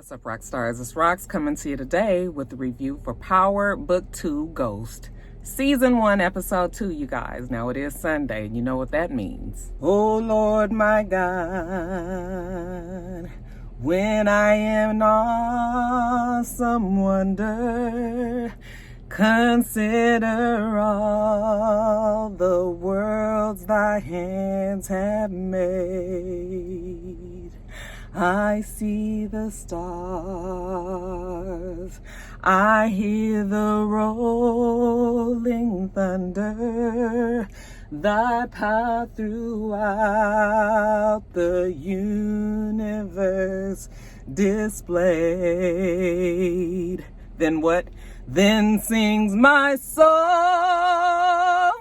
What's up, Roxstars? It's Rox coming to you today with the review for Power Book 2 Ghost. Season 1, Episode 2, you guys. Now it is Sunday, and you know what that means. Oh, Lord, my God, when I am in awesome wonder, consider all the worlds thy hands have made. I see the stars, I hear the rolling thunder, thy power throughout the universe displayed. Then what? Then sings my soul,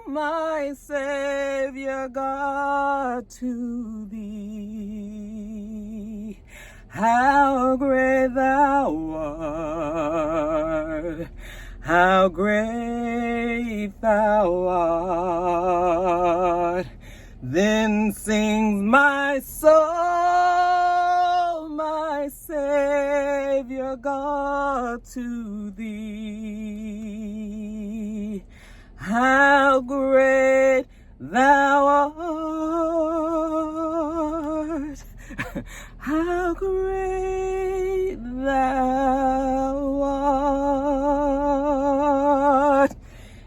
my Savior God, to thee. How great thou art, how great thou art. Then sings my soul, my Savior God, to thee. How great thou art, how great thou art.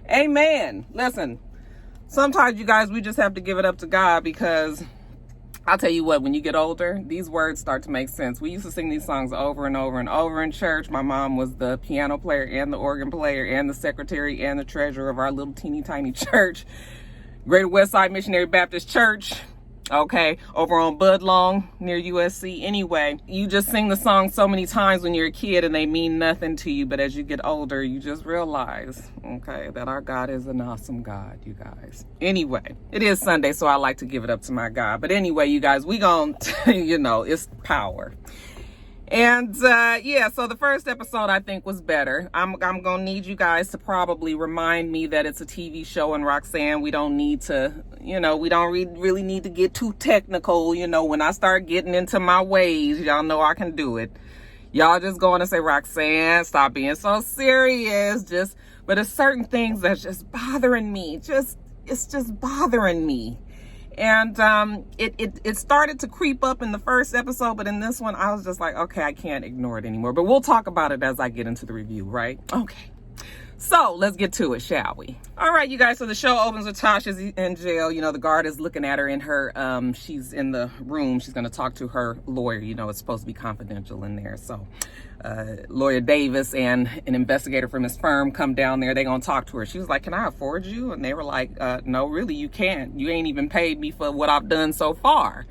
Amen. Listen, sometimes you guys, we just have to give it up to God, because I'll tell you what, when you get older, these words start to make sense. We used to sing these songs over and over and over in church. My mom was the piano player and the organ player and the secretary and the treasurer of our little teeny tiny church, Greater Westside Missionary Baptist Church. Okay, over on Budlong near USC. Anyway, you just sing the song so many times when you're a kid and they mean nothing to you, but as you get older, you just realize, okay, that our God is an awesome God, you guys. Anyway, it is Sunday, so I like to give it up to my God. But anyway, you guys, we gon' it's power. And yeah, so the first episode I think was better. I'm gonna need you guys to probably remind me that it's a TV show, and Roxanne, we don't need to, we don't really need to get too technical. When I start getting into my ways, y'all know I can do it. Y'all just going to say, Roxanne, stop being so serious. But it's certain things that's just bothering me. It's just bothering me. And it started to creep up in the first episode, but in this one, I was just like, okay, I can't ignore it anymore. But we'll talk about it as I get into the review, right? Okay. So let's get to it, shall we? All right, you guys. So the show opens with Tasha's in jail. The guard is looking at her in her, she's in the room. She's going to talk to her lawyer. It's supposed to be confidential in there. So lawyer Davis and an investigator from his firm come down there. They're going to talk to her. She was like, can I afford you? And they were like, no, really, you can't. You ain't even paid me for what I've done so far.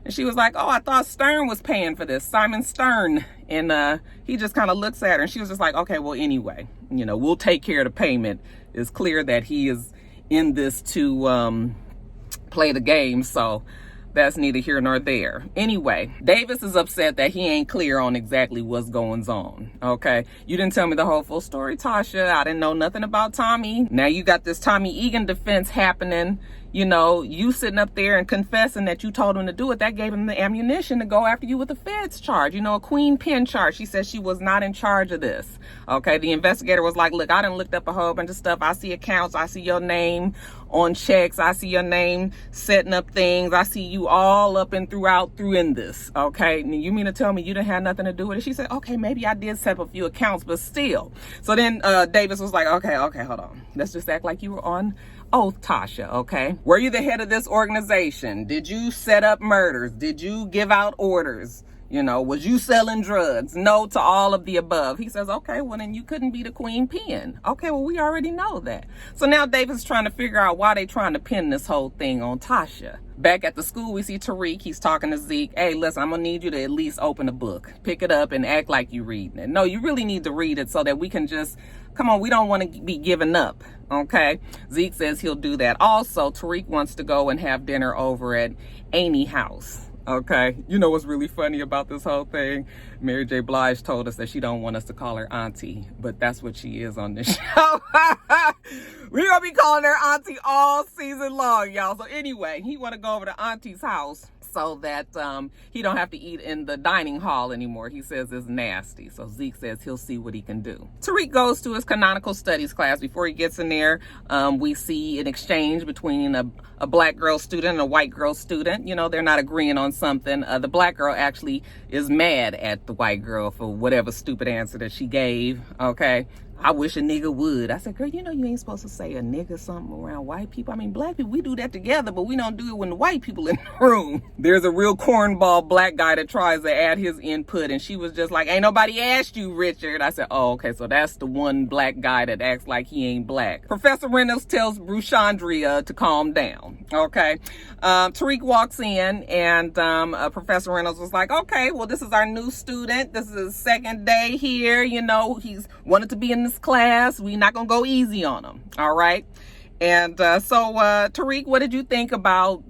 And she was like, oh, I thought Stern was paying for this, Simon Stern. And he just kind of looks at her, and she was just like, okay, well, anyway, we'll take care of the payment. It's clear that he is in this to play the game, so that's neither here nor there. Anyway, Davis is upset that he ain't clear on exactly what's going on, okay? You didn't tell me the whole full story, Tasha. I didn't know nothing about Tommy. Now you got this Tommy Egan defense happening. You sitting up there and confessing that you told him to do it. That gave him the ammunition to go after you with a feds charge, a queen pin charge. She said she was not in charge of this. Okay, the investigator was like, look, I done looked up a whole bunch of stuff. I see accounts. I see your name on checks. I see your name setting up things. I see you all up and through in this. Okay, and you mean to tell me you didn't have nothing to do with it? She said, okay, maybe I did set up a few accounts, but still. So then Davis was like, okay, hold on. Let's just act like you were on oath, Tasha, okay? Were you the head of this organization? Did you set up murders? Did you give out orders? Was you selling drugs? No to all of the above. He says, okay, well, then you couldn't be the queen pin. Okay, well, we already know that. So now Davis is trying to figure out why they trying to pin this whole thing on Tasha. Back at the school, we see Tariq. He's talking to Zeke. Hey, listen, I'm going to need you to at least open a book. Pick it up and act like you're reading it. No, you really need to read it so that we can just, come on, we don't want to be giving up, okay? Zeke says he'll do that. Also, Tariq wants to go and have dinner over at Auntie's house. Okay, what's really funny about this whole thing? Mary J. Blige told us that she don't want us to call her Auntie, but that's what she is on this show. We're gonna be calling her Auntie all season long, y'all. So anyway, he want to go over to Auntie's house so that he don't have to eat in the dining hall anymore. He says it's nasty. So Zeke says he'll see what he can do. Tariq goes to his canonical studies class. Before he gets in there, we see an exchange between a black girl student and a white girl student. You know, they're not agreeing on something. The black girl actually is mad at the white girl for whatever stupid answer that she gave. Okay. I wish a nigga would. I said, girl, you know you ain't supposed to say a nigga something around white people. I mean, black people, we do that together, but we don't do it when the white people in the room. There's a real cornball black guy that tries to add his input, and she was just like, ain't nobody asked you, Richard. I said, oh, okay, so that's the one black guy that acts like he ain't black. Professor Reynolds tells Bruchandria to calm down, okay? Tariq walks in, and Professor Reynolds was like, okay, well, this is our new student. This is his second day here. You know, he's wanted to be in this class. We're not gonna go easy on him, all right? And so Tariq, what did you think about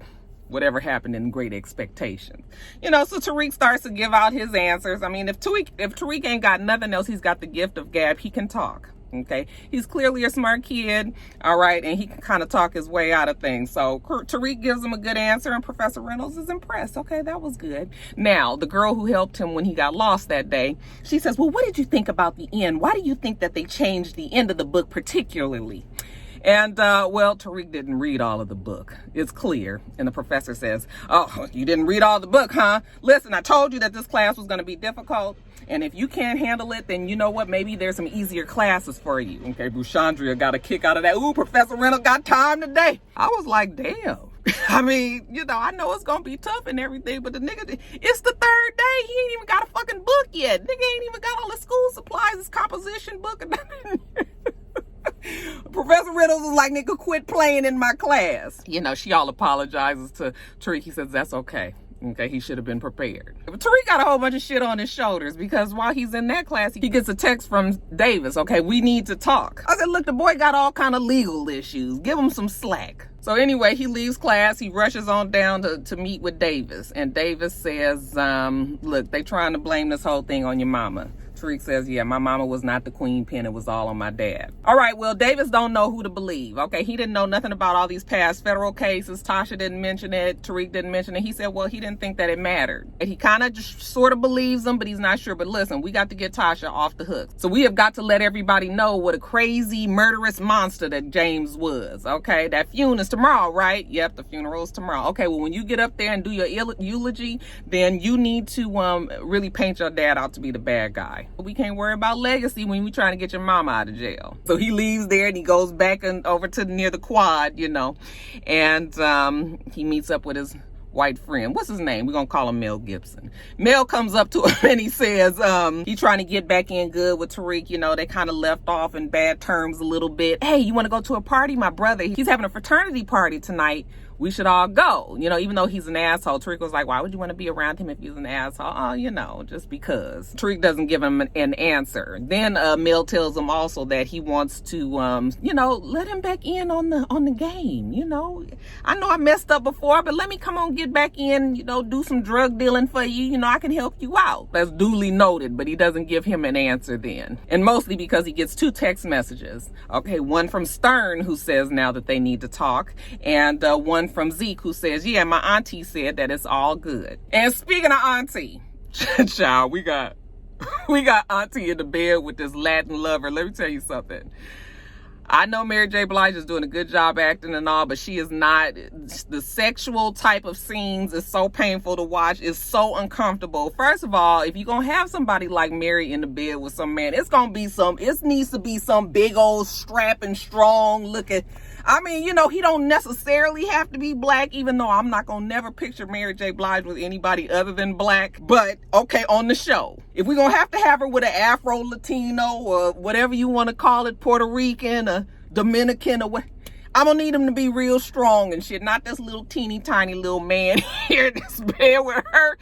whatever happened in Great Expectations? You know, so Tariq starts to give out his answers. I mean, if Tariq ain't got nothing else, he's got the gift of gab. He can talk. Okay, he's clearly a smart kid, all right, and he can kind of talk his way out of things. So Tariq gives him a good answer, and Professor Reynolds is impressed. Okay, that was good. Now, the girl who helped him when he got lost that day, she says, well, what did you think about the end? Why do you think that they changed the end of the book particularly? And, well, Tariq didn't read all of the book. It's clear. And the professor says, oh, you didn't read all the book, huh? Listen, I told you that this class was going to be difficult. And if you can't handle it, then you know what? Maybe there's some easier classes for you. Okay, Bruchandria got a kick out of that. Ooh, Professor Reynolds got time today. I was like, damn. I mean, you know, I know it's going to be tough and everything, but the nigga, it's the third day. He ain't even got a fucking book yet. Nigga ain't even got all the school supplies, his composition book. Professor Reynolds was like, nigga, quit playing in my class. You know, she all apologizes to Tariq. He says, that's okay. Okay, he should have been prepared. But Tariq got a whole bunch of shit on his shoulders because while he's in that class, he gets a text from Davis. Okay, we need to talk. I said, look, the boy got all kind of legal issues. Give him some slack. So anyway, he leaves class. He rushes on down to meet with Davis. And Davis says, look, they trying to blame this whole thing on your mama. Tariq says, yeah, my mama was not the queen pin. It was all on my dad. All right, well, Davis don't know who to believe. Okay, he didn't know nothing about all these past federal cases. Tasha didn't mention it. Tariq didn't mention it. He said, well, he didn't think that it mattered. And he kind of just sort of believes him, but he's not sure. But listen, we got to get Tasha off the hook. So we have got to let everybody know what a crazy, murderous monster that James was. Okay, that funeral is tomorrow, right? Yep, the funeral is tomorrow. Okay, well, when you get up there and do your eulogy, then you need to really paint your dad out to be the bad guy. We can't worry about legacy when we trying to get your mama out of jail. So he leaves there and he goes back and over to near the quad, you know, and he meets up with his white friend. What's his name? We're gonna call him Mel Gibson. Mel comes up to him and he says, he's trying to get back in good with Tariq. You know, they kind of left off in bad terms a little bit. Hey, you want to go to a party? My brother, he's having a fraternity party tonight. We should all go. You know, even though he's an asshole, Tariq was like, why would you want to be around him if he's an asshole? Oh, you know, just because. Tariq doesn't give him an answer. Then Mel tells him also that he wants to, you know, let him back in on the game. You know, I know I messed up before, but let me come on, get back in, you know, do some drug dealing for you. You know, I can help you out. That's duly noted, but he doesn't give him an answer then. And mostly because he gets 2 text messages. Okay, one from Stern, who says now that they need to talk, and one from Zeke, who says, yeah, my auntie said that it's all good. And speaking of auntie, child, we got auntie in the bed with this Latin lover. Let me tell you something. I know Mary J. Blige is doing a good job acting and all, but she is not. The sexual type of scenes is so painful to watch. It's so uncomfortable. First of all, if you're going to have somebody like Mary in the bed with some man, it needs to be some big old strapping, strong looking. I mean, you know, he don't necessarily have to be black, even though I'm not going to never picture Mary J. Blige with anybody other than black. But, okay, on the show, if we're going to have her with an Afro-Latino or whatever you want to call it, Puerto Rican or Dominican or what, I'm going to need him to be real strong and shit, not this little teeny tiny little man here in this bed with her.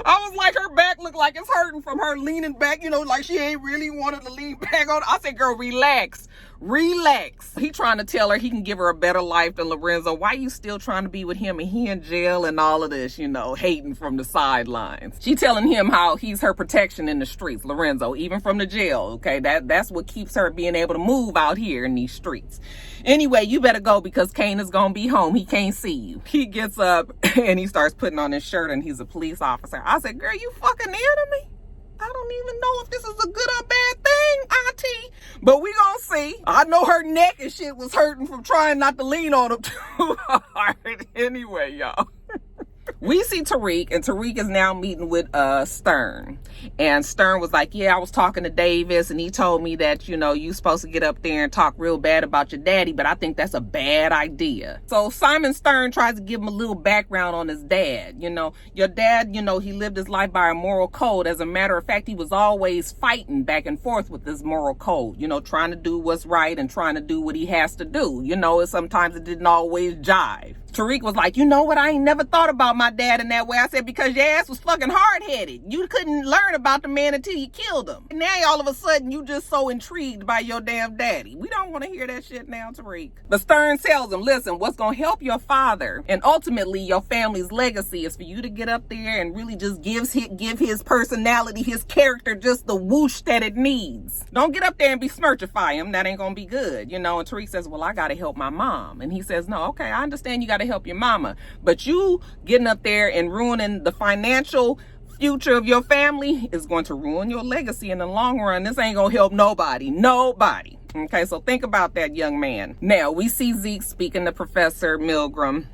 I was like, her back looked like it's hurting from her leaning back, you know, like she ain't really wanted to lean back on. I said, girl, relax. Relax. He trying to tell her he can give her a better life than Lorenzo. Why you still trying to be with him and he in jail and all of this, you know, hating from the sidelines. She telling him how he's her protection in the streets, Lorenzo, even from the jail, okay? That's what keeps her being able to move out here in these streets. Anyway, you better go because Kane is gonna be home. He can't see you. He gets up and he starts putting on his shirt and he's a police officer. I said, girl, you fucking near to me? I don't even know if this is a good or bad thing, Auntie. But we gonna see. I know her neck and shit was hurting from trying not to lean on him too hard. Anyway, y'all. We see Tariq, and Tariq is now meeting with Stern. And Stern was like, yeah, I was talking to Davis, and he told me that, you know, you supposed to get up there and talk real bad about your daddy, but I think that's a bad idea. So Simon Stern tries to give him a little background on his dad. You know, your dad, you know, he lived his life by a moral code. As a matter of fact, he was always fighting back and forth with this moral code, you know, trying to do what's right and trying to do what he has to do. You know, sometimes it didn't always jive. Tariq was like, you know what? I ain't never thought about my dad in that way. I said, because your ass was fucking hard-headed. You couldn't learn about the man until you killed him. And now all of a sudden, you just so intrigued by your damn daddy. We don't want to hear that shit now, Tariq. But Stern tells him, listen, what's going to help your father and ultimately your family's legacy is for you to get up there and really just give his personality, his character, just the whoosh that it needs. Don't get up there and besmirchify him. That ain't going to be good, you know. And Tariq says, well, I got to help my mom. And he says, no, okay, I understand you got to help your mama, but you getting up there and ruining the financial future of your family is going to ruin your legacy in the long run. This ain't gonna help nobody. Okay, so think about that, young man. Now we see Zeke speaking to Professor Milgram.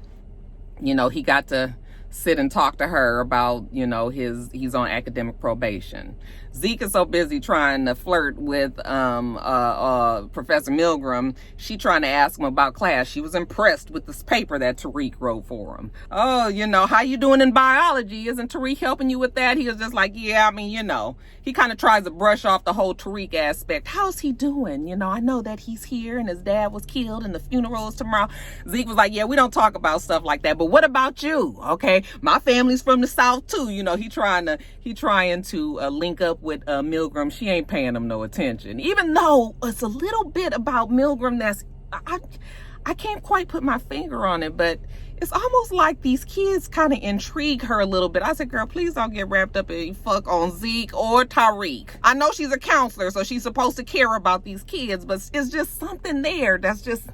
You know, he got to sit and talk to her about, you know, he's on academic probation. Zeke is so busy trying to flirt with Professor Milgram. She trying to ask him about class. She was impressed with this paper that Tariq wrote for him. Oh, you know, how you doing in biology? Isn't Tariq helping you with that? He was just like, yeah, I mean, you know, he kind of tries to brush off the whole Tariq aspect. How's he doing? You know, I know that he's here and his dad was killed and the funeral is tomorrow. Zeke was like, yeah, we don't talk about stuff like that. But what about you? Okay, my family's from the South too. You know, he trying to link up with Milgram. She ain't paying him no attention, even though it's a little bit about Milgram that's I can't quite put my finger on it, but it's almost like these kids kind of intrigue her a little bit. I said, girl, please don't get wrapped up in fuck on Zeke or Tariq. I know she's a counselor, so she's supposed to care about these kids, but it's just something there that's just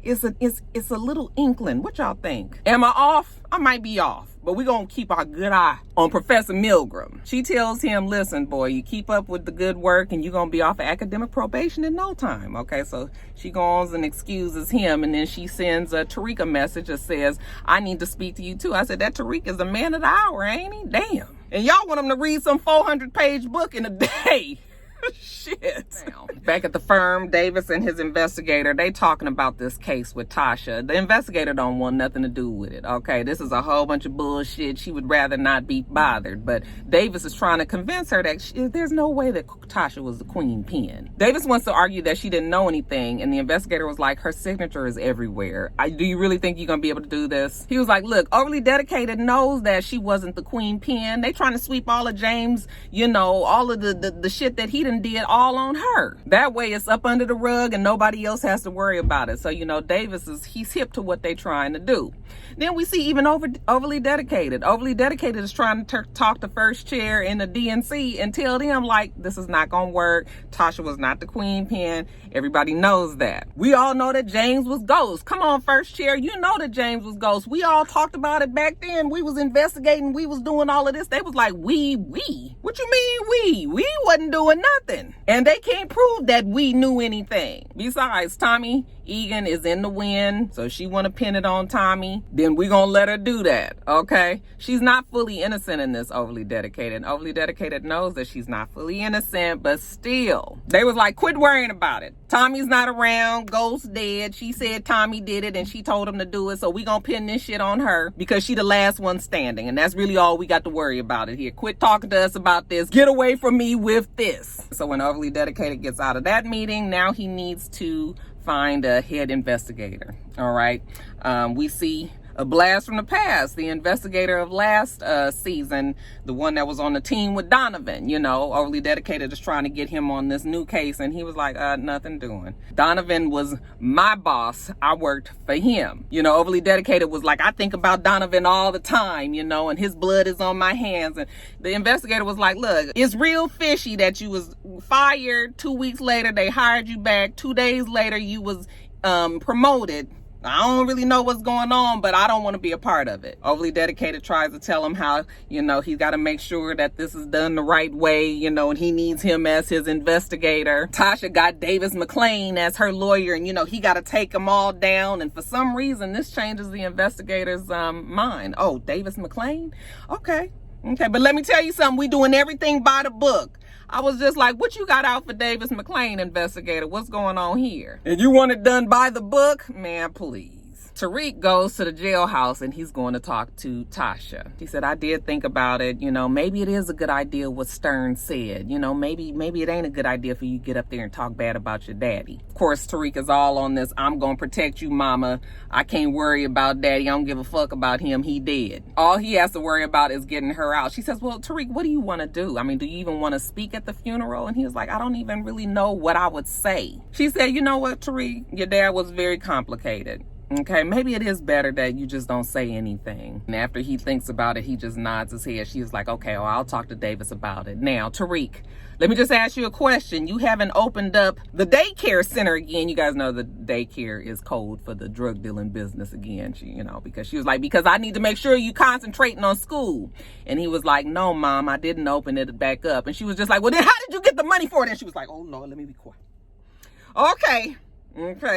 it's a little inkling. What y'all think? Am I off? I might be off. But we're going to keep our good eye on Professor Milgram. She tells him, listen, boy, you keep up with the good work and you're going to be off of academic probation in no time. Okay, so she goes and excuses him. And then she sends Tariq a message that says, I need to speak to you too. I said, that Tariq is the man of the hour, ain't he? Damn. And y'all want him to read some 400-page book in a day. Shit. Back at the firm, Davis and his investigator, they talking about this case with Tasha. The investigator don't want nothing to do with it. Okay, this is a whole bunch of bullshit. She would rather not be bothered. But Davis is trying to convince her that there's no way that Tasha was the queen pin. Davis wants to argue that she didn't know anything, and the investigator was like, her signature is everywhere. Do you really think you're gonna be able to do this? He was like, look, Overly Dedicated knows that she wasn't the queen pin. They trying to sweep all of James, you know, all of the shit that he did all on her. That way it's up under the rug and nobody else has to worry about it. So, you know, Davis he's hip to what they're trying to do. Then we see even Overly Dedicated. Overly Dedicated is trying to talk to first chair in the DNC and tell them, like, this is not gonna work. Tasha was not the queen pin. Everybody knows that. We all know that James was ghost. Come on, first chair. You know that James was ghost. We all talked about it back then. We was investigating. We was doing all of this. They was like, we. What you mean we? We wasn't doing nothing. And they can't prove that we knew anything. Besides, Tommy Egan is in the wind, so she want to pin it on Tommy. Then we gonna let her do that, okay? She's not fully innocent in this, Overly Dedicated. Overly Dedicated knows that she's not fully innocent, but still. They was like, quit worrying about it. Tommy's not around, Ghost dead. She said Tommy did it and she told him to do it, so we gonna pin this shit on her because she the last one standing, and that's really all we got to worry about it here. Quit talking to us about this. Get away from me with this. So when Overly Dedicated gets out of that meeting, now he needs to find a head investigator. All right. We see A blast from the past. The investigator of last season, the one that was on the team with Donovan, you know, overly dedicated, is trying to get him on this new case. And he was like, nothing doing. Donovan was my boss. I worked for him. You know, overly dedicated was like, I think about Donovan all the time, you know, and his blood is on my hands. And the investigator was like, look, it's real fishy that you was fired. 2 weeks later, they hired you back. 2 days later, you was promoted. I don't really know what's going on, but I don't want to be a part of it. Overly dedicated tries to tell him how, you know, he's got to make sure that this is done the right way, you know, and he needs him as his investigator. Tasha got Davis McClain as her lawyer, and, you know, he got to take them all down. And for some reason, this changes the investigator's mind. Oh, Davis McClain? Okay. But let me tell you something. We doing everything by the book. I was just like, what you got out for Davis McClain, investigator? What's going on here? And you want it done by the book? Man, please. Tariq goes to the jailhouse and he's going to talk to Tasha. He said, I did think about it. You know, maybe it is a good idea what Stern said. You know, maybe it ain't a good idea for you to get up there and talk bad about your daddy. Of course, Tariq is all on this, I'm going to protect you, mama. I can't worry about daddy. I don't give a fuck about him. He dead. All he has to worry about is getting her out. She says, well, Tariq, what do you want to do? I mean, do you even want to speak at the funeral? And he was like, I don't even really know what I would say. She said, you know what, Tariq? Your dad was very complicated. Okay, maybe it is better that you just don't say anything. And after he thinks about it, he just nods his head. She's like, okay, well, I'll talk to Davis about it. Now, Tariq, let me just ask you a question. You haven't opened up the daycare center again. You guys know the daycare is code for the drug dealing business again. She, you know, because she was like, because I need to make sure you concentrating on school. And he was like, no, mom, I didn't open it back up. And she was just like, well, then how did you get the money for it? And she was like, oh, Lord, let me be quiet. Okay,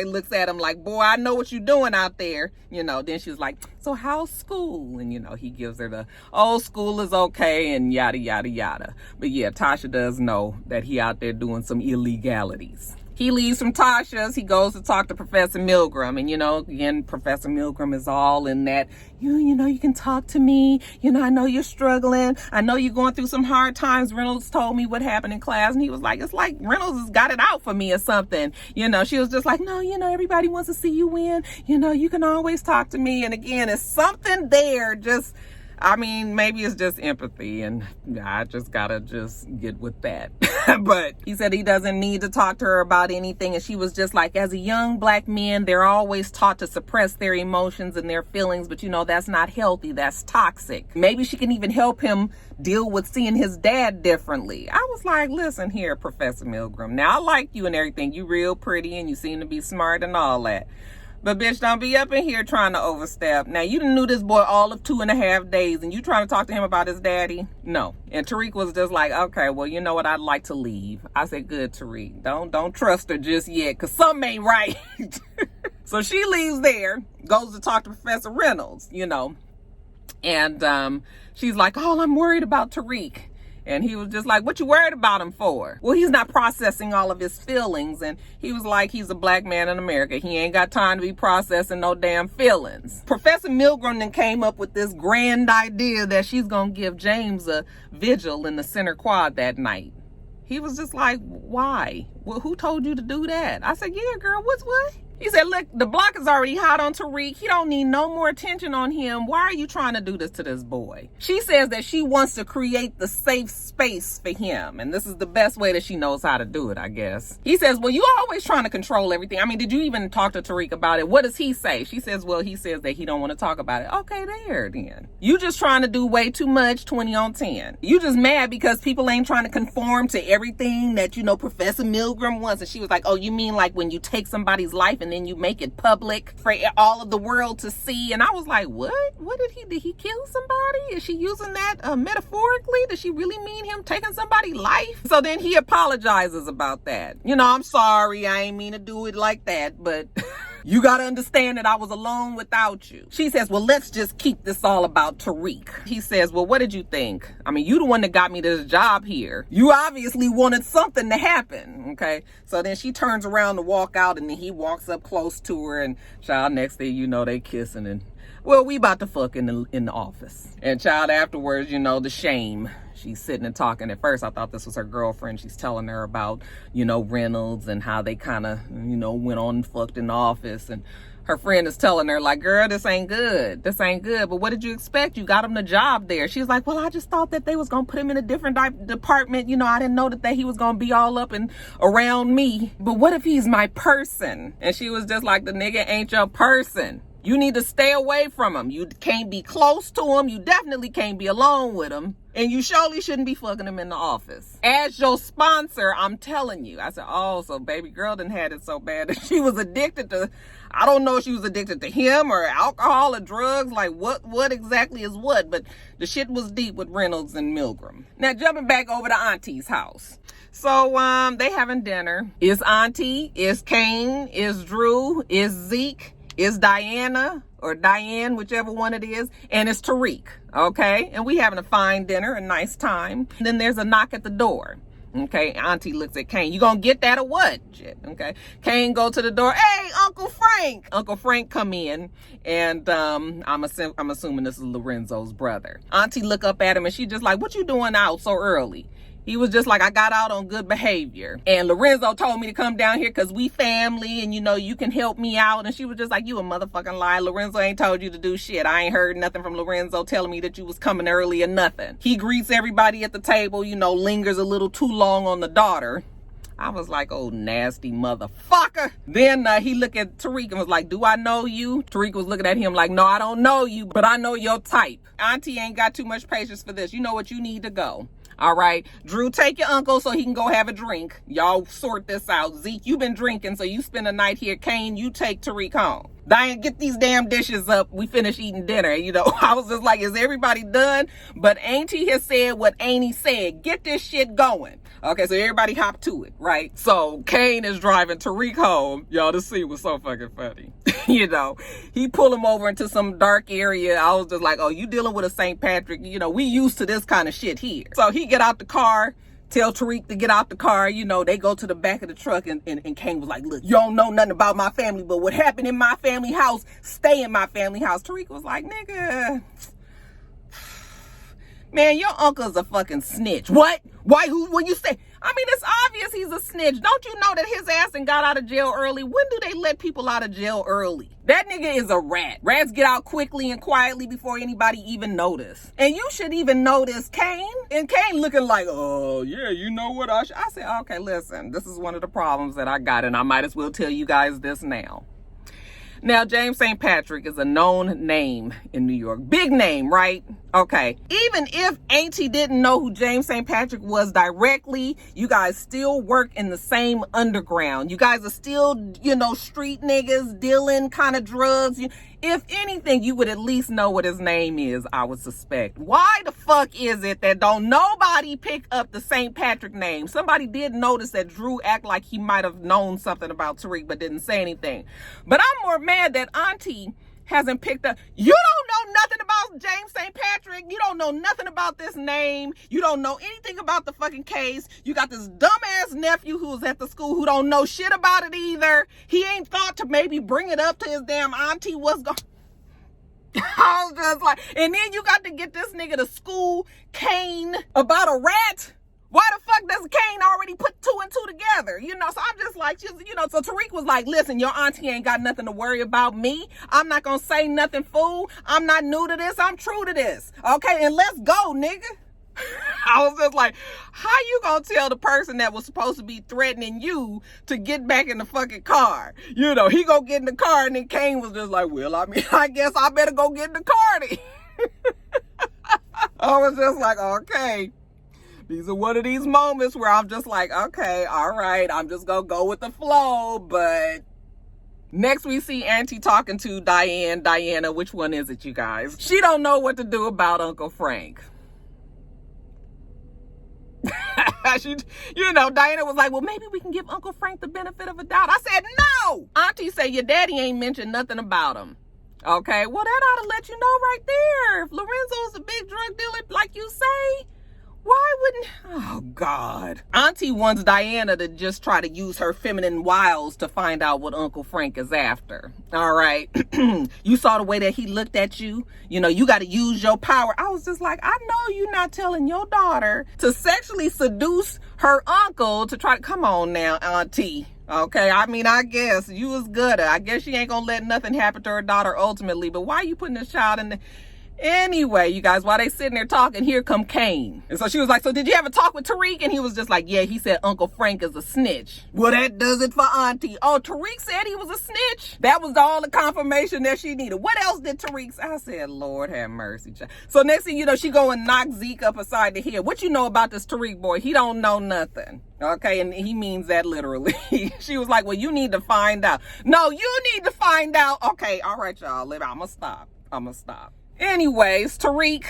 looks at him like, boy, I know what you're doing out there. You know, then she was like, so how's school? And, you know, he gives her the, oh, school is okay, and yada, yada, yada. But yeah, Tasha does know that he out there doing some illegalities. He leaves from Tasha's. He goes to talk to Professor Milgram. And, you know, again, Professor Milgram is all in that, you know, you can talk to me. You know, I know you're struggling. I know you're going through some hard times. Reynolds told me what happened in class. And he was like, it's like Reynolds has got it out for me or something. You know, she was just like, no, you know, everybody wants to see you win. You know, you can always talk to me. And again, it's something there just... I mean, maybe it's just empathy, and I just gotta just get with that. But he said he doesn't need to talk to her about anything, and she was just like, as a young black man, they're always taught to suppress their emotions and their feelings, but you know, that's not healthy, that's toxic. Maybe she can even help him deal with seeing his dad differently. I was like, listen here, Professor Milgram. Now, I like you and everything. You real pretty, and you seem to be smart and all that. But bitch, don't be up in here trying to overstep. Now, you done knew this boy all of 2.5 days, and you trying to talk to him about his daddy? No. And Tariq was just like, okay, well, you know what? I'd like to leave. I said, good, Tariq. Don't trust her just yet, because something ain't right. So she leaves there, goes to talk to Professor Reynolds, you know. And she's like, oh, I'm worried about Tariq. And he was just like, what you worried about him for? Well, he's not processing all of his feelings. And he was like, he's a black man in America. He ain't got time to be processing no damn feelings. Professor Milgram then came up with this grand idea that she's going to give James a vigil in the center quad that night. He was just like, why? Well, who told you to do that? I said, yeah, girl, what's what? He said, look, the block is already hot on Tariq. He don't need no more attention on him. Why are you trying to do this to this boy? She says that she wants to create the safe space for him. And this is the best way that she knows how to do it, I guess. He says, well, you always trying to control everything. I mean, did you even talk to Tariq about it? What does he say? She says, well, he says that he don't want to talk about it. Okay, there then. You just trying to do way too much, 20 on 10. You just mad because people ain't trying to conform to everything that, you know, Professor Milgram wants. And she was like, oh, you mean like when you take somebody's life and then you make it public for all of the world to see? And I was like, what did he kill somebody? Is she using that metaphorically? Does she really mean him taking somebody's life? So then he apologizes about that. You know, I'm sorry, I ain't mean to do it like that, but you gotta understand that I was alone without you. She says, well, let's just keep this all about Tariq. He says, well, what did you think? I mean, you the one that got me this job here. You obviously wanted something to happen, okay? So then she turns around to walk out, and then he walks up close to her, and child, next thing you know, they kissing, and well, we about to fuck in the office. And child, afterwards, you know, the shame. She's sitting and talking. At first, I thought this was her girlfriend. She's telling her about, you know, Reynolds and how they kind of, you know, went on and fucked in the office. And her friend is telling her, like, girl, this ain't good. This ain't good. But what did you expect? You got him the job there. She's like, well, I just thought that they was going to put him in a different department. You know, I didn't know that he was going to be all up and around me. But what if he's my person? And she was just like, the nigga ain't your person. You need to stay away from him. You can't be close to him. You definitely can't be alone with him. And you surely shouldn't be fucking him in the office. As your sponsor, I'm telling you. I said, oh, so baby girl done had it so bad that she was addicted to, I don't know if she was addicted to him or alcohol or drugs. Like what exactly is what? But the shit was deep with Reynolds and Milgram. Now jumping back over to Auntie's house. So they having dinner. Is Auntie, is Kane, is Drew, is Zeke, is Diana or Diane, whichever one it is, and it's Tariq, okay? And we having a fine dinner, a nice time. Then there's a knock at the door, okay? Auntie looks at Kane. You gonna get that or what? Shit, okay? Kane go to the door. Hey, Uncle Frank! Uncle Frank come in, and I'm assuming this is Lorenzo's brother. Auntie look up at him, and she just like, what you doing out so early? He was just like, I got out on good behavior. And Lorenzo told me to come down here because we family and, you know, you can help me out. And she was just like, you a motherfucking lie. Lorenzo ain't told you to do shit. I ain't heard nothing from Lorenzo telling me that you was coming early or nothing. He greets everybody at the table, you know, lingers a little too long on the daughter. I was like, oh, nasty motherfucker. Then he looked at Tariq and was like, do I know you? Tariq was looking at him like, no, I don't know you, but I know your type. Auntie ain't got too much patience for this. You know what? You need to go. All right, Drew, take your uncle so he can go have a drink. Y'all sort this out. Zeke, you been drinking, so you spend a night here. Kane, you take Tariq home. Diane, get these damn dishes up. We finished eating dinner. You know, I was just like, is everybody done? But Auntie has said what Auntie said. Get this shit going. Okay, so everybody hop to it, right? So Kane is driving Tariq home. Y'all, this scene was so fucking funny. You know, he pulled him over into some dark area. I was just like, oh, you dealing with a St. Patrick. You know, we used to this kind of shit here. So he get out the car, tell Tariq to get out the car. You know, they go to the back of the truck and Kane was like, look, you don't know nothing about my family, but what happened in my family house, stay in my family house. Tariq was like, nigga, man, your uncle's a fucking snitch. What? Why? Who? When you say? I mean, it's obvious he's a snitch. Don't you know that his ass and got out of jail early? When do they let people out of jail early? That nigga is a rat. Rats get out quickly and quietly before anybody even notice. And you should even notice Kane. And Kane looking like, oh, yeah, you know what I said, okay, listen, this is one of the problems that I got, and I might as well tell you guys this now. Now, James St. Patrick is a known name in New York. Big name, right? Okay. Even if Auntie didn't know who James St. Patrick was directly, you guys still work in the same underground. You guys are still, you know, street niggas dealing kind of drugs. If anything, you would at least know what his name is, I would suspect. Why the fuck is it that don't nobody pick up the St. Patrick name? Somebody did notice that Drew act like he might have known something about Tariq but didn't say anything. But I'm more mad that Auntie hasn't picked up. You don't know nothing about James St. Patrick. You don't know nothing about this name. You don't know anything about the fucking case. You got this dumbass nephew who's at the school who don't know shit about it either. He ain't thought to maybe bring it up to his damn auntie. What's going I was just like, and then you got to get this nigga to school, Kane, about a rat. Why the fuck does Kane already put two and two together? You know, so I'm just like, you know, so Tariq was like, listen, your auntie ain't got nothing to worry about me. I'm not going to say nothing, fool. I'm not new to this. I'm true to this. Okay, and let's go, nigga. I was just like, how you going to tell the person that was supposed to be threatening you to get back in the fucking car? You know, he go get in the car, and then Kane was just like, well, I mean, I guess I better go get in the car then. I was just like, okay. These are one of these moments where I'm just like, okay, all right, I'm just going to go with the flow. But next we see Auntie talking to Diana. Which one is it, you guys? She don't know what to do about Uncle Frank. You know, Diana was like, well, maybe we can give Uncle Frank the benefit of a doubt. I said, no. Auntie said, your daddy ain't mentioned nothing about him. Okay, well, that ought to let you know right there. If Lorenzo is a big drug dealer like you say, Why wouldn't, oh God. Auntie wants Diana to just try to use her feminine wiles to find out what Uncle Frank is after. All right. You saw the way that he looked at you. You know, you got to use your power. I was just like, I know you're not telling your daughter to sexually seduce her uncle to try to, come on now, Auntie. Okay, I mean, I guess you was good. I guess she ain't gonna let nothing happen to her daughter ultimately, but why are you putting this child in the... Anyway, you guys, while they sitting there talking, here come Kane. And so she was like, so did you have a talk with Tariq? And he was just like, yeah, he said Uncle Frank is a snitch. Well, that does it for Auntie. Oh, Tariq said he was a snitch? That was all the confirmation that she needed. What else did Tariq say? I said, Lord have mercy, child. So next thing you know, she go and knock Zeke up aside the head. What you know about this Tariq boy? He don't know nothing. Okay, and he means that literally. She was like, well, you need to find out. No, you need to find out. Okay, all right, y'all. I'ma stop. Anyways, Tariq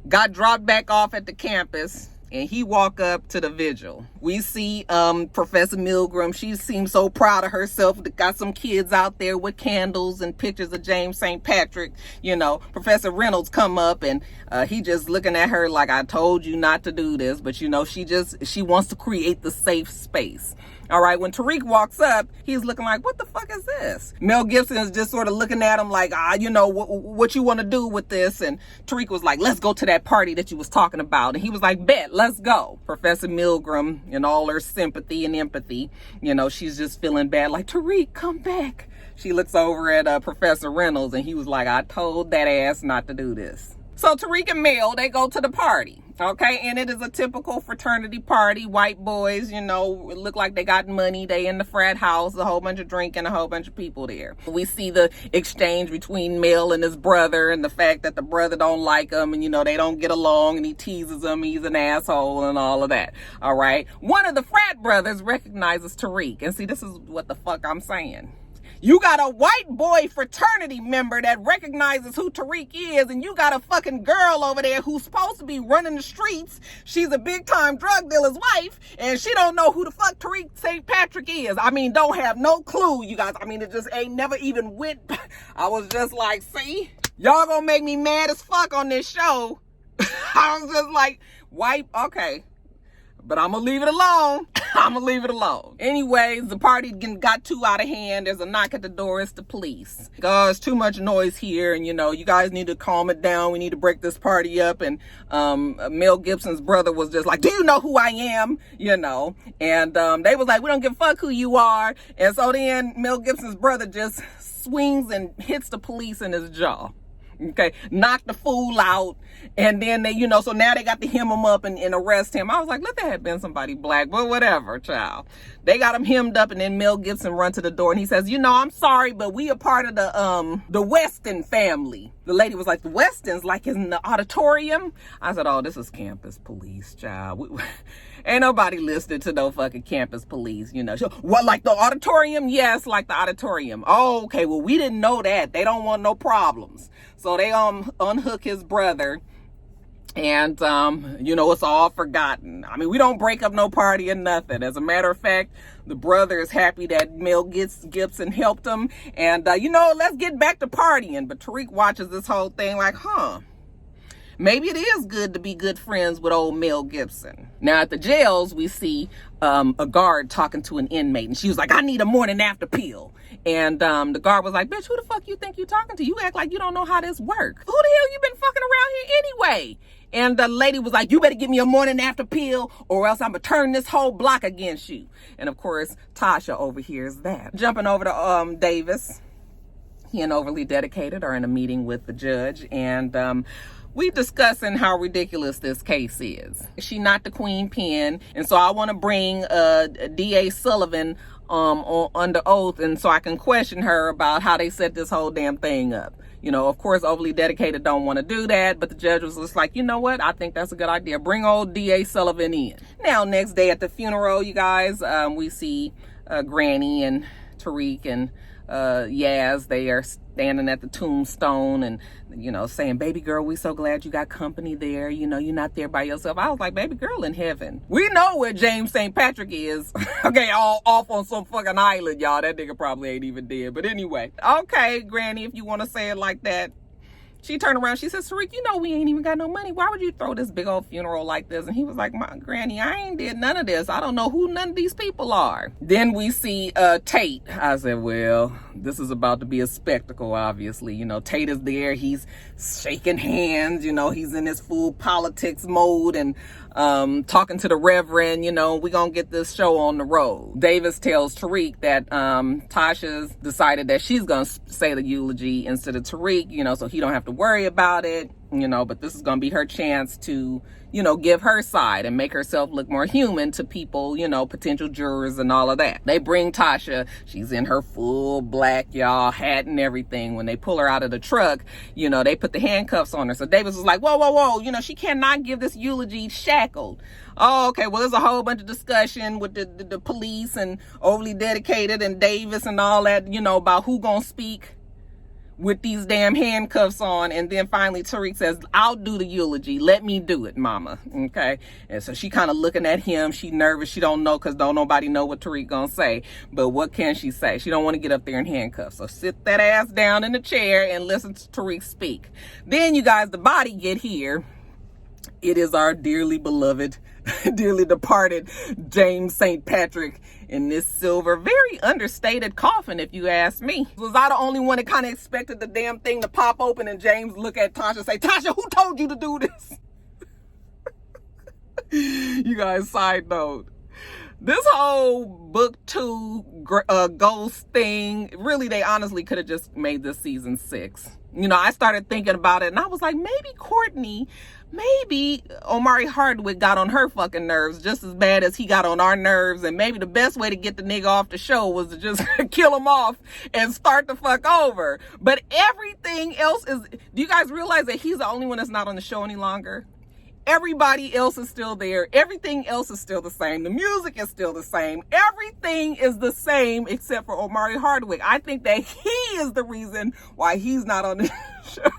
got dropped back off at the campus and he walked up to the vigil. We see Professor Milgram. She seems so proud of herself. Got some kids out there with candles and pictures of James St. Patrick. You know, Professor Reynolds come up and he just looking at her like, I told you not to do this. But, you know, she wants to create the safe space. All right, when Tariq walks up, he's looking like, what the fuck is this? Mel Gibson is just sort of looking at him like, you know, what you want to do with this? And Tariq was like, let's go to that party that you was talking about. And he was like, bet, let's go. Professor Milgram, and all her sympathy and empathy, you know, she's just feeling bad, like, Tariq, come back. She looks over at Professor Reynolds, and he was like, I told that ass not to do this. So Tariq and Mel, they go to the party. Okay, and it is a typical fraternity party. White boys, you know, look like they got money. They in the frat house, a whole bunch of drinking, a whole bunch of people there. We see the exchange between Mel and his brother, and the fact that the brother don't like him, and, you know, they don't get along, and he teases him, he's an asshole, and all of that. All right, one of the frat brothers recognizes Tariq, and see, this is what the fuck I'm saying. You got a white boy fraternity member that recognizes who Tariq is, and you got a fucking girl over there who's supposed to be running the streets. She's a big-time drug dealer's wife, and she don't know who the fuck Tariq St. Patrick is. I mean, don't have no clue, you guys. I mean, it just ain't never even went. I was just like, see? Y'all gonna make me mad as fuck on this show. I was just like, white, okay. But I'm gonna leave it alone. Anyways, the party got too out of hand. There's a knock at the door. It's the police. It's too much noise here, and, you know, you guys need to calm it down. We need to break this party up. And Mel Gibson's brother was just like, do you know who I am? You know, and they was like, we don't give a fuck who you are. And so then Mel Gibson's brother just swings and hits the police in his jaw. Okay, knock the fool out, and then they, you know, so now they got to hem him up and arrest him. I was like, let that have been somebody black, but whatever, child. They got him hemmed up, and then Mel Gibson run to the door, and he says, you know, I'm sorry, but we are part of the Weston family. The lady was like, the Westons, like in the auditorium? I said, oh, this is campus police, child. Ain't nobody listening to no fucking campus police, you know. What, like the auditorium? Yes, like the auditorium. Oh, okay, well, we didn't know that. They don't want no problems. So they unhook his brother, and, you know, it's all forgotten. I mean, we don't break up no party or nothing. As a matter of fact, the brother is happy that Mel Gibson helped him. And, you know, let's get back to partying. But Tariq watches this whole thing like, maybe it is good to be good friends with old Mel Gibson. Now, at the jails, we see a guard talking to an inmate. And she was like, I need a morning after pill. And the guard was like, bitch, who the fuck you think you talking to? You act like you don't know how this works. Who the hell you been fucking around here anyway? And the lady was like, you better give me a morning after pill, or else I'm going to turn this whole block against you. And, of course, Tasha overhears that. Jumping over to Davis. He and Overly Dedicated are in a meeting with the judge. And we discussing how ridiculous this case is. She not the queen pen, and so I want to bring D.A. Sullivan under oath, and so I can question her about how they set this whole damn thing up. You know, of course, Overly Dedicated don't want to do that, but the judge was just like, you know what? I think that's a good idea. Bring old D.A. Sullivan in. Now, next day at the funeral, you guys, we see Granny and Tariq and Yaz. They are standing at the tombstone and, you know, saying, baby girl, we so glad you got company there. You know, you're not there by yourself. I was like, baby girl in heaven. We know where James St. Patrick is. Okay, all off on some fucking island, y'all. That nigga probably ain't even dead. But anyway, okay, Granny, if you want to say it like that, She turned around, she says, Tariq, you know we ain't even got no money. Why would you throw this big old funeral like this? And he was like, my granny, I ain't did none of this. I don't know who none of these people are. Then we see Tate. I said, well, this is about to be a spectacle, obviously. You know, Tate is there. He's shaking hands. You know, he's in his full politics mode and talking to the reverend. You know, we're going to get this show on the road. Davis tells Tariq that Tasha's decided that she's going to say the eulogy instead of Tariq, you know, so he don't have to worry about it, you know, but this is going to be her chance to, you know, give her side and make herself look more human to people, you know, potential jurors and all of that. They bring Tasha. She's in her full black, y'all, hat and everything. When they pull her out of the truck, you know, they put the handcuffs on her. So Davis was like, whoa, whoa, whoa, you know, she cannot give this eulogy shackled. Oh, okay, well, there's a whole bunch of discussion with the police and Overly Dedicated and Davis and all that, you know, about who gonna speak with these damn handcuffs on. And then finally Tariq says, I'll do the eulogy. Let me do it, mama. Okay. And so she kind of looking at him. She nervous. She don't know because don't nobody know what Tariq gonna say. But what can she say? She don't want to get up there in handcuffs. So sit that ass down in the chair and listen to Tariq speak. Then you guys, the body get here. It is our dearly beloved, dearly departed James St. Patrick in this silver, very understated coffin, if you ask me. Was I the only one that kind of expected the damn thing to pop open and James look at Tasha and say, Tasha, who told you to do this? You guys, side note. This whole book 2 ghost thing, really, they honestly could have just made this season 6. You know, I started thinking about it and I was like, maybe Omari Hardwick got on her fucking nerves just as bad as he got on our nerves. And maybe the best way to get the nigga off the show was to just kill him off and start the fuck over. But everything else is, do you guys realize that he's the only one that's not on the show any longer? Everybody else is still there. Everything else is still the same. The music is still the same. Everything is the same except for Omari Hardwick. I think that he is the reason why he's not on the show.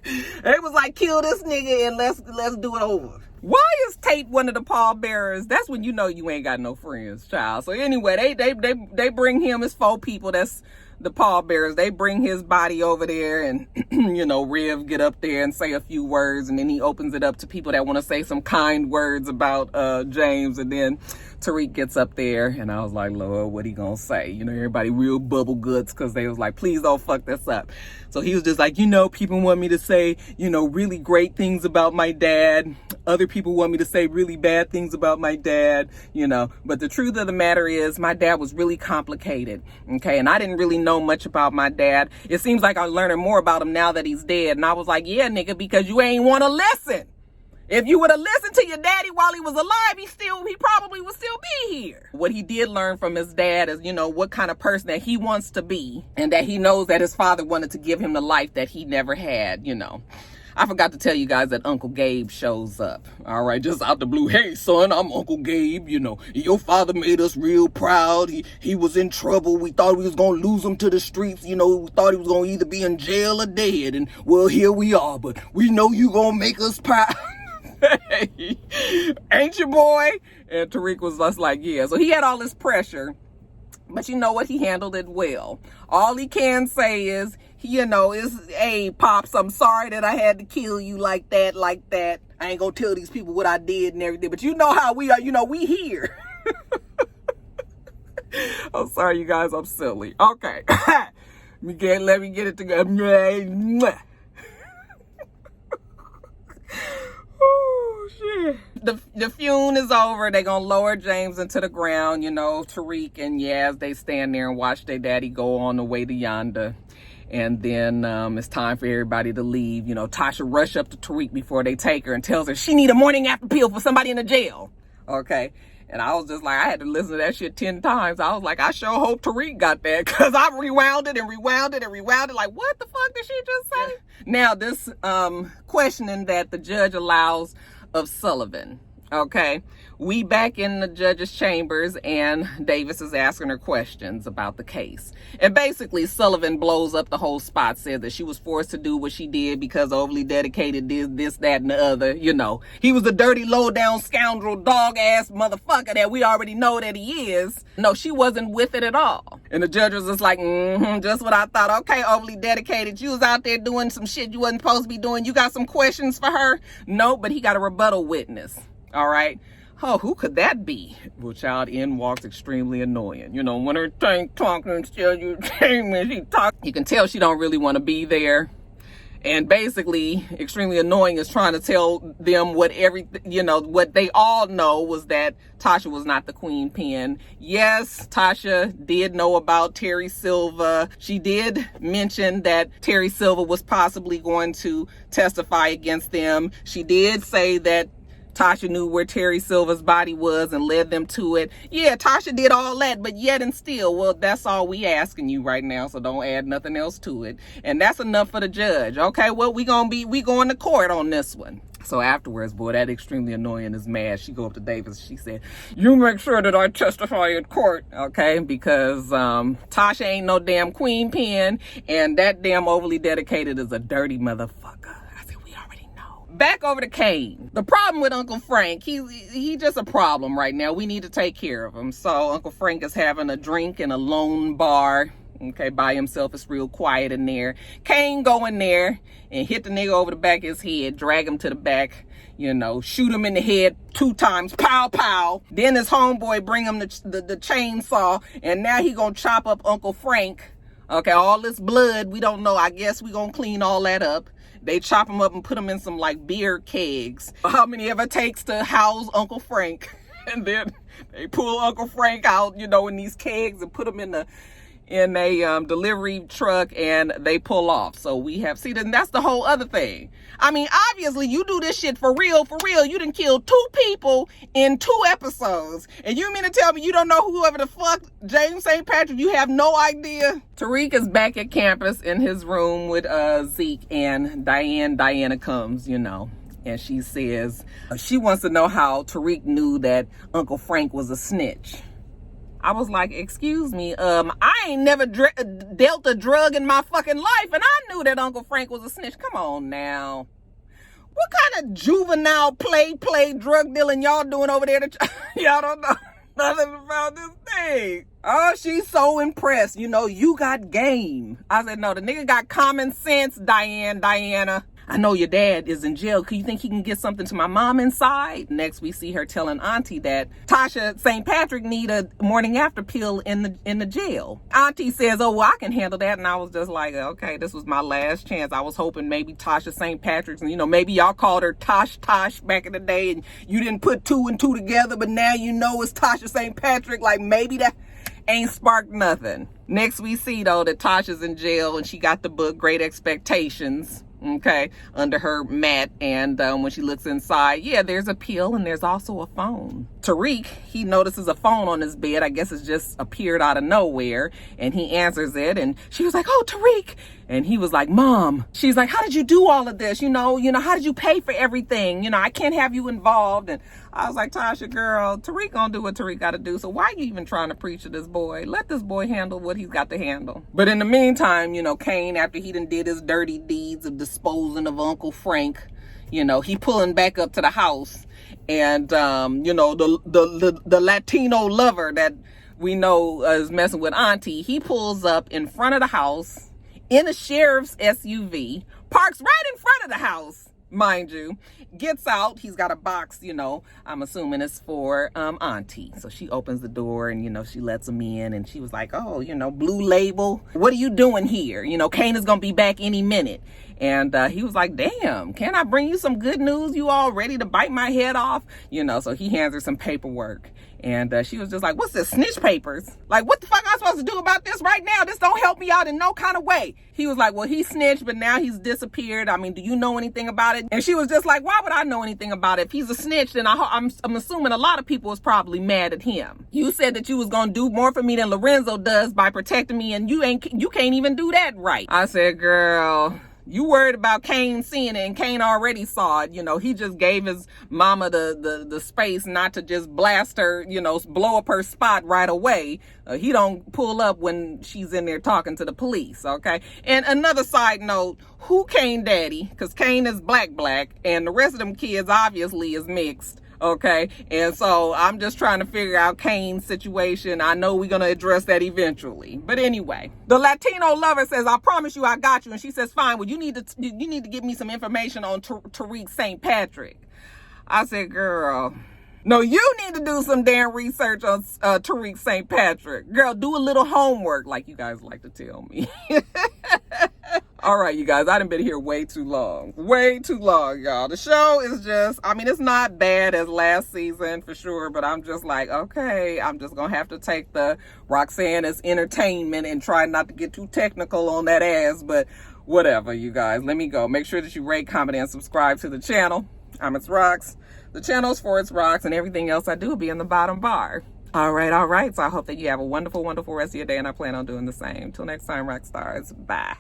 It was like, kill this nigga and let's do it over. Why is Tate one of the pallbearers? That's when you know you ain't got no friends, child. So anyway, they bring him as 4 people. That's the pallbearers. They bring his body over there and, you know, Rev get up there and say a few words. And then he opens it up to people that want to say some kind words about James. And then Tariq gets up there and I was like, Lord, what he gonna say? You know, everybody real bubble guts because they was like, please don't fuck this up. So he was just like, you know, people want me to say, you know, really great things about my dad. Other people want me to say really bad things about my dad, you know. But the truth of the matter is my dad was really complicated, okay? And I didn't really know much about my dad. It seems like I'm learning more about him now that he's dead. And I was like, yeah, nigga, because you ain't want to listen. If you would have listened to your daddy while he was alive, he probably would still be here. What he did learn from his dad is, you know, what kind of person that he wants to be and that he knows that his father wanted to give him the life that he never had, you know. I forgot to tell you guys that Uncle Gabe shows up. All right, just out the blue. Hey, son, I'm Uncle Gabe. You know, your father made us real proud. He was in trouble. We thought we was going to lose him to the streets. You know, we thought he was going to either be in jail or dead. And, well, here we are. But we know you going to make us proud. Hey, ain't you, boy? And Tariq was just like, yeah. So he had all this pressure. But you know what? He handled it well. All he can say is, you know, hey, Pops, I'm sorry that I had to kill you like that. I ain't gonna tell these people what I did and everything. But you know how we are. You know, we here. I'm sorry, you guys. I'm silly. Okay. Let me get it together. Oh, shit. The funeral is over. They're going to lower James into the ground. You know, Tariq and Yaz, they stand there and watch their daddy go on the way to yonder. And then it's time for everybody to leave. You know, Tasha rush up to Tariq before they take her and tells her she need a morning after pill for somebody in the jail. Okay. And I was just like, I had to listen to that shit 10 times. I was like, I sure hope Tariq got that, because I rewound it and rewound it and rewound it. Like, what the fuck did she just say? Yeah. Now, this questioning that the judge allows of Sullivan. Okay, we back in the judge's chambers, and Davis is asking her questions about the case. And basically, Sullivan blows up the whole spot, says that she was forced to do what she did because overly dedicated this, that, and the other. You know, he was a dirty, low-down scoundrel, dog-ass motherfucker that we already know that he is. No, she wasn't with it at all. And the judge was just like, just what I thought. Okay, overly dedicated. You was out there doing some shit you wasn't supposed to be doing. You got some questions for her? No, but he got a rebuttal witness. All right. Oh, who could that be? Well, child, in walks extremely annoying. You know, when her tank talking and tell you when she talk, you can tell she don't really want to be there. And basically, extremely annoying is trying to tell them what what they all know was that Tasha was not the queen pin. Yes, Tasha did know about Terry Silva. She did mention that Terry Silva was possibly going to testify against them. She did say that Tasha knew where Terry Silva's body was and led them to it. Yeah, Tasha did all that, but yet and still, well, that's all we asking you right now, so don't add nothing else to it. And that's enough for the judge. Okay, well, we going to court on this one. So afterwards, boy, that extremely annoying is mad. She go up to Davis. She said, you make sure that I testify in court, okay? Because Tasha ain't no damn queen pin, and that damn overly dedicated is a dirty motherfucker. Back over to Kane. The problem with Uncle Frank, he just a problem right now. We need to take care of him. So Uncle Frank is having a drink in a lone bar, okay, by himself. It's real quiet in there. Kane go in there and hit the nigga over the back of his head, drag him to the back, you know, shoot him in the head 2 times, pow, pow. Then his homeboy bring him the chainsaw, and now he gonna chop up Uncle Frank. Okay, all this blood, we don't know. I guess we gonna clean all that up. They chop him up and put him in some like beer kegs. How many ever takes to house Uncle Frank? And then they pull Uncle Frank out, you know, in these kegs and put him in a delivery truck, and they pull off. So we have, see, then that's the whole other thing. I mean, obviously you do this shit for real. You done killed 2 people in 2 episodes. And you mean to tell me you don't know whoever the fuck James St. Patrick? You have no idea? Tariq is back at campus in his room with Zeke, and Diana comes, you know. And she says she wants to know how Tariq knew that Uncle Frank was a snitch. I was like, excuse me, I ain't never dealt a drug in my fucking life, and I knew that Uncle Frank was a snitch. Come on now. What kind of juvenile play drug dealing y'all doing over there? Y'all don't know nothing about this thing. Oh, she's so impressed. You know, you got game. I said, no, the nigga got common sense, Diana. I know your dad is in jail. You think he can get something to my mom inside? Next, we see her telling Auntie that Tasha St. Patrick need a morning after pill in the jail. Auntie says, oh, well, I can handle that. And I was just like, okay, this was my last chance. I was hoping maybe Tasha St. Patrick's, and, you know, maybe y'all called her Tosh back in the day, and you didn't put 2 and 2 together, but now you know it's Tasha St. Patrick. Like, maybe that ain't sparked nothing. Next, we see, though, that Tasha's in jail, and she got the book Great Expectations, okay, under her mat. And when she looks inside, yeah, there's a pill, and there's also a phone. Tariq, he notices a phone on his bed. I guess it's just appeared out of nowhere, and he answers it, and she was like, oh, Tariq. And he was like, Mom. She's like, how did you do all of this? You know, how did you pay for everything? You know, I can't have you involved. And I was like, Tasha, girl, Tariq gonna do what Tariq gotta do. So why are you even trying to preach to this boy? Let this boy handle what he's got to handle. But in the meantime, you know, Kane, after he done did his dirty deeds of disposing of Uncle Frank, you know, he pulling back up to the house. And, you know, the Latino lover that we know is messing with Auntie, he pulls up in front of the house in a sheriff's SUV, parks right in front of the house, mind you, gets out. He's got a box, you know, I'm assuming it's for Auntie. So she opens the door, and, you know, she lets him in, and she was like, oh, you know, Blue Label, what are you doing here? You know, Kane is going to be back any minute. And he was like, damn, can I bring you some good news? You all ready to bite my head off? You know, so he hands her some paperwork. And she was just like, what's this, snitch papers? Like, what the fuck am I supposed to do about this right now? This don't help me out in no kind of way. He was like, well, he snitched, but now he's disappeared. I mean, do you know anything about it? And she was just like, why would I know anything about it? If he's a snitch, then I'm assuming a lot of people was probably mad at him. You said that you was going to do more for me than Lorenzo does by protecting me, and you can't even do that right. I said, girl, You worried about Kane seeing it, and Kane already saw it. You know, he just gave his mama the space not to just blast her, you know, blow up her spot right away. He don't pull up when she's in there talking to the police, okay? And another side note, who Kane daddy? Because Kane is black, and the rest of them kids obviously is mixed. Okay, and so I'm just trying to figure out Kane's situation. I know we're going to address that eventually. But anyway, the Latino lover says, I promise you I got you. And she says, fine, well, you need to give me some information on Tariq St. Patrick. I said, girl, no, you need to do some damn research on Tariq St. Patrick. Girl, do a little homework, like you guys like to tell me. All right, you guys, I done been here way too long, y'all. The show is just, I mean, it's not bad as last season for sure, but I'm just like, okay, I'm just gonna have to take the Roxanne as entertainment and try not to get too technical on that ass, but whatever, you guys. Let me go. Make sure that you rate, comment, and subscribe to the channel. I'm itsrox. The channel's for itsrox, and everything else I do will be in the bottom bar. All right. So I hope that you have a wonderful, wonderful rest of your day, and I plan on doing the same. Till next time, Roxstars. Bye.